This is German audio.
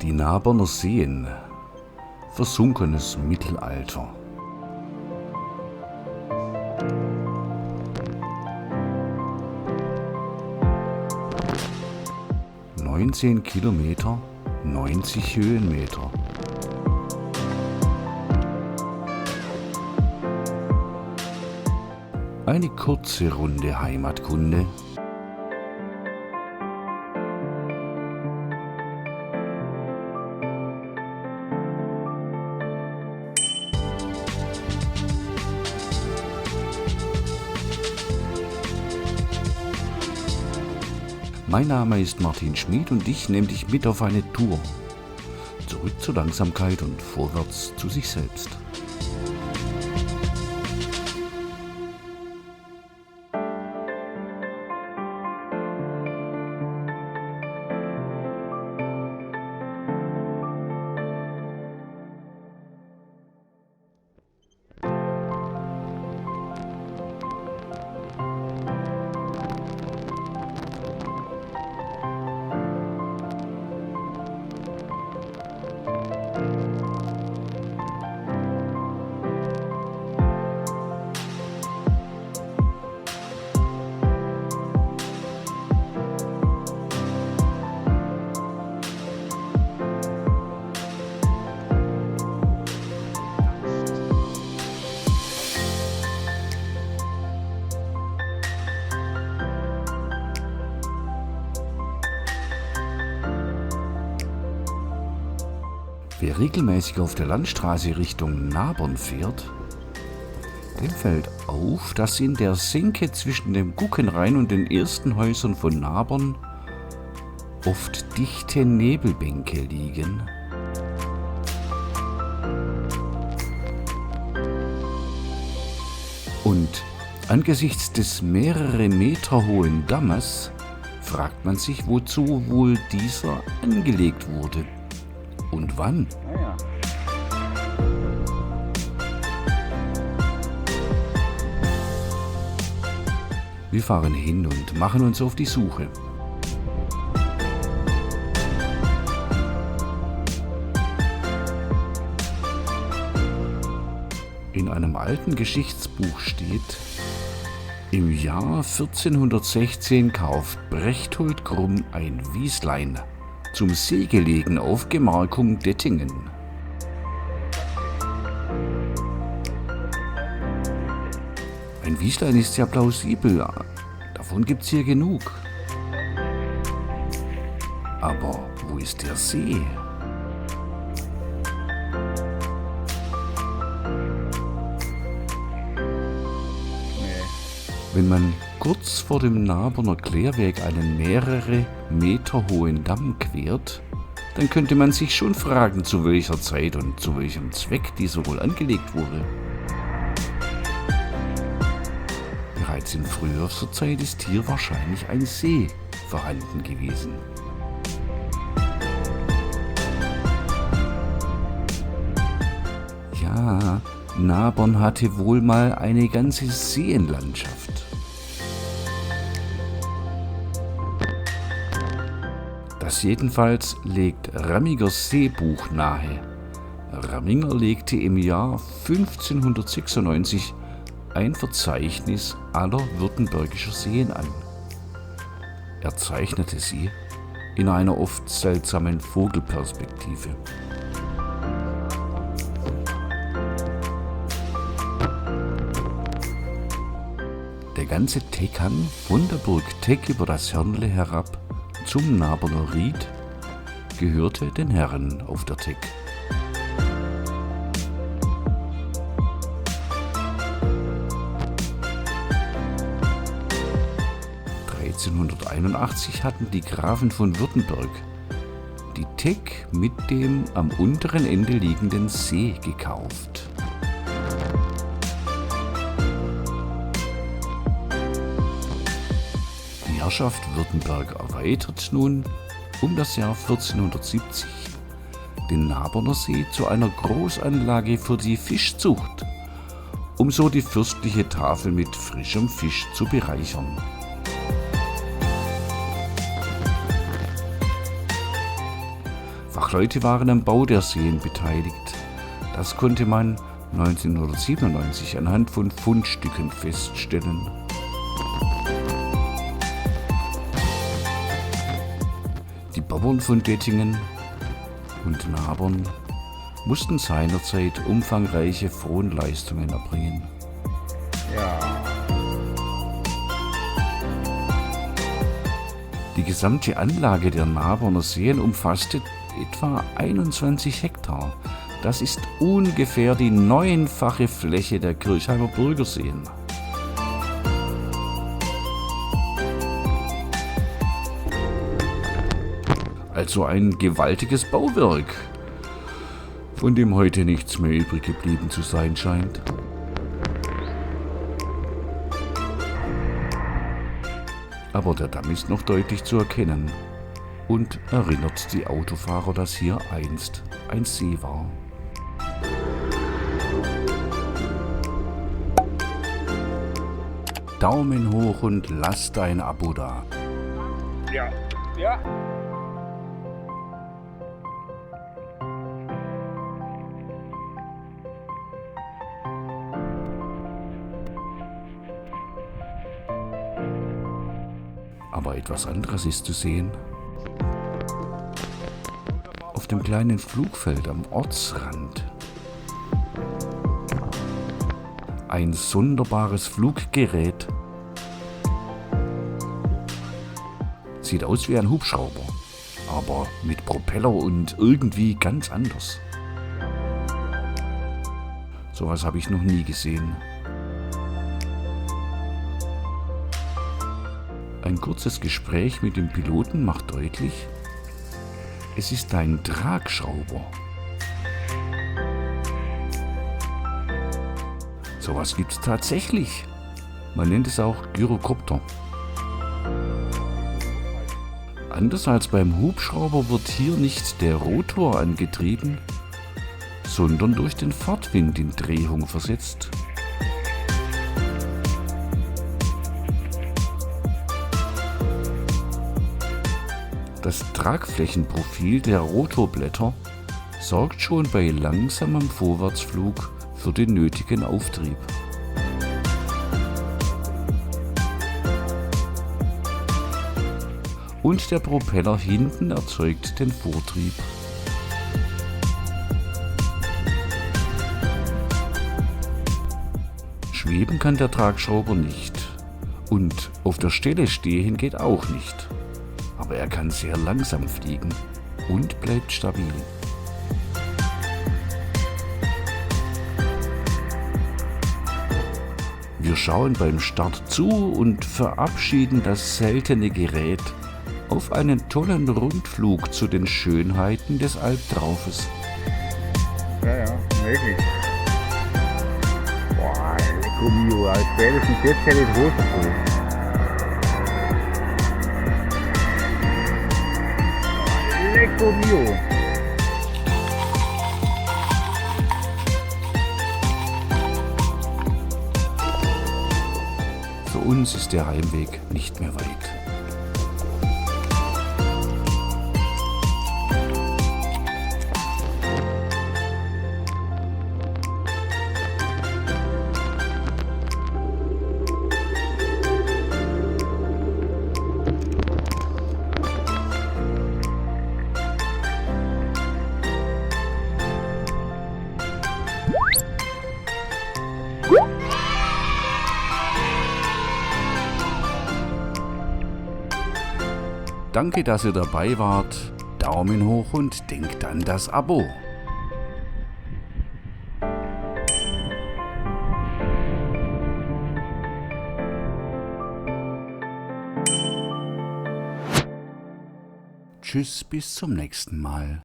Die Naberner Seen, versunkenes Mittelalter. (19 Kilometer, 90 Höhenmeter). Eine kurze Runde Heimatkunde. Mein Name ist Martin Schmid und ich nehme dich mit auf eine Tour. Zurück zur Langsamkeit und vorwärts zu sich selbst. Wer regelmäßig auf der Landstraße Richtung Nabern fährt, dem fällt auf, dass in der Senke zwischen dem Guggenrhein und den ersten Häusern von Nabern oft dichte Nebelbänke liegen. Und angesichts des mehrere Meter hohen Dammes fragt man sich, wozu wohl dieser angelegt wurde. Und wann? Wir fahren hin und machen uns auf die Suche. In einem alten Geschichtsbuch steht: Im Jahr 1416 kauft Berchtold Grumm ein Wieslein, zum See gelegen auf Gemarkung Dettingen. Ein Wieslein ist ja plausibel, davon gibt's hier genug. Aber wo ist der See? Wenn man kurz vor dem Naberner Klärweg einen mehrere Meter hohen Damm quert, dann könnte man sich schon fragen, zu welcher Zeit und zu welchem Zweck dieser wohl angelegt wurde. Bereits in frühester Zeit ist hier wahrscheinlich ein See vorhanden gewesen. Ja, Nabern hatte wohl mal eine ganze Seenlandschaft. Das jedenfalls legt Rammingers Seebuch nahe. Ramminger legte im Jahr 1596 ein Verzeichnis aller württembergischer Seen an. Er zeichnete sie in einer oft seltsamen Vogelperspektive. Der ganze Teckhang von der Burg Teck über das Hörnle herab zum Naberner Ried gehörte den Herren auf der Teck. (1381) hatten die Grafen von Württemberg die Teck mit dem am unteren Ende liegenden See gekauft. Die Herrschaft Württemberg erweitert nun um das Jahr 1470 den Naberner See zu einer Großanlage für die Fischzucht, um so die fürstliche Tafel mit frischem Fisch zu bereichern. Auch Leute waren am Bau der Seen beteiligt. Das konnte man 1997 anhand von Fundstücken feststellen. Die Bauern von Dettingen und Nabern mussten seinerzeit umfangreiche Fronleistungen erbringen. Ja. Die gesamte Anlage der Naberner Seen umfasste etwa 21 Hektar. Das ist ungefähr die 9-fache Fläche der Kirchheimer Bürgerseen. Also ein gewaltiges Bauwerk, von dem heute nichts mehr übrig geblieben zu sein scheint. Aber der Damm ist noch deutlich zu erkennen und erinnert die Autofahrer, dass hier einst ein See war. Daumen hoch und lass dein Abo da. Ja. Ja. Aber etwas anderes ist zu sehen. Auf dem kleinen Flugfeld am Ortsrand. Ein sonderbares Fluggerät. Sieht aus wie ein Hubschrauber, aber mit Propeller und irgendwie ganz anders. Sowas habe ich noch nie gesehen. Ein kurzes Gespräch mit dem Piloten macht deutlich, es ist ein Tragschrauber. Sowas gibt es tatsächlich. Man nennt es auch Gyrokopter. Anders als beim Hubschrauber wird hier nicht der Rotor angetrieben, sondern durch den Fahrtwind in Drehung versetzt. Das Tragflächenprofil der Rotorblätter sorgt schon bei langsamem Vorwärtsflug für den nötigen Auftrieb. Und der Propeller hinten erzeugt den Vortrieb. Schweben kann der Tragschrauber nicht und auf der Stelle stehen geht auch nicht. Aber er kann sehr langsam fliegen und bleibt stabil. Wir schauen beim Start zu und verabschieden das seltene Gerät auf einen tollen Rundflug zu den Schönheiten des Albtraufes. Ja, wirklich. Boah, Lecco mio, spätestens jetzt hätte ich Hose zu. Lecco mio. Für uns ist der Heimweg nicht mehr weit. Danke, dass ihr dabei wart. Daumen hoch und denkt an das Abo. Tschüss, bis zum nächsten Mal.